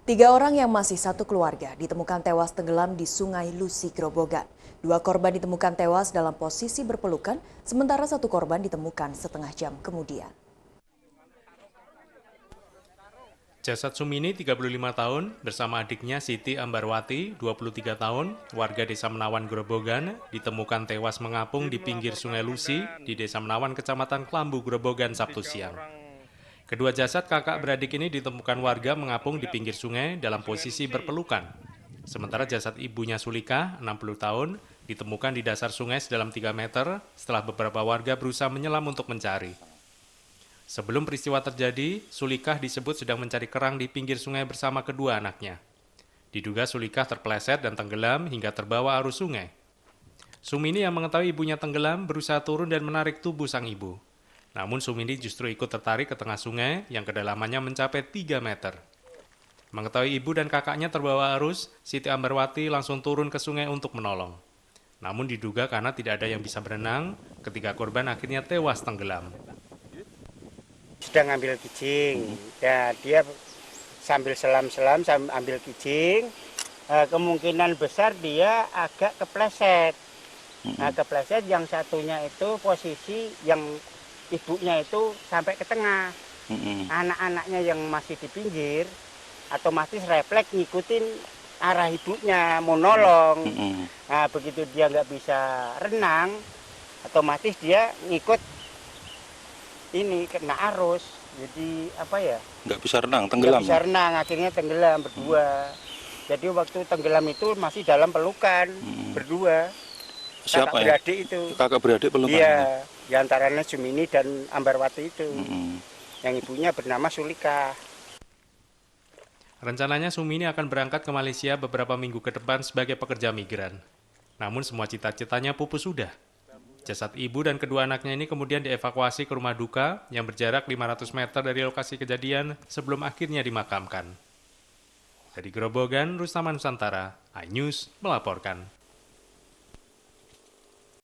Tiga orang yang masih satu keluarga ditemukan tewas tenggelam di Sungai Lusi, Grobogan. Dua korban ditemukan tewas dalam posisi berpelukan, sementara satu korban ditemukan setengah jam kemudian. Jasad Sumini, 35 tahun, bersama adiknya Siti Ambarwati, 23 tahun, warga Desa Menawan, Grobogan, ditemukan tewas mengapung di pinggir Sungai Lusi di Desa Menawan, Kecamatan Klambu, Grobogan, Sabtu siang. Kedua jasad kakak beradik ini ditemukan warga mengapung di pinggir sungai dalam posisi berpelukan. Sementara jasad ibunya Sulika, 60 tahun, ditemukan di dasar sungai sedalam 3 meter setelah beberapa warga berusaha menyelam untuk mencari. Sebelum peristiwa terjadi, Sulikah disebut sedang mencari kerang di pinggir sungai bersama kedua anaknya. Diduga Sulikah terpeleset dan tenggelam hingga terbawa arus sungai. Sumini yang mengetahui ibunya tenggelam berusaha turun dan menarik tubuh sang ibu. Namun Sumini justru ikut tertarik ke tengah sungai yang kedalamannya mencapai 3 meter. Mengetahui ibu dan kakaknya terbawa arus, Siti Ambarwati langsung turun ke sungai untuk menolong. Namun diduga karena tidak ada yang bisa berenang, ketiga korban akhirnya tewas tenggelam. Sedang ambil kijing, ya dia sambil selam-selam ambil kijing, kemungkinan besar dia agak kepleset. Nah, kepleset yang satunya itu posisi yang ibunya itu sampai ke tengah. Anak-anaknya yang masih di pinggir otomatis refleks ngikutin arah ibunya mau nolong. Nah, begitu dia nggak bisa renang, otomatis dia ngikut ini kena arus. Jadi apa ya? Nggak bisa renang, tenggelam. Nggak bisa renang, akhirnya tenggelam berdua. Jadi waktu tenggelam itu masih dalam pelukan berdua. Siapa kakak beradik itu? Kakak beradik pelukan? Iya, diantaranya Sumini dan Ambarwati itu. Yang ibunya bernama Sulika. Rencananya Sumini akan berangkat ke Malaysia beberapa minggu ke depan sebagai pekerja migran. Namun semua cita-citanya pupus sudah. Jasad ibu dan kedua anaknya ini kemudian dievakuasi ke rumah duka yang berjarak 500 meter dari lokasi kejadian sebelum akhirnya dimakamkan. Dari Grobogan, Rustaman Nusantara, iNews melaporkan.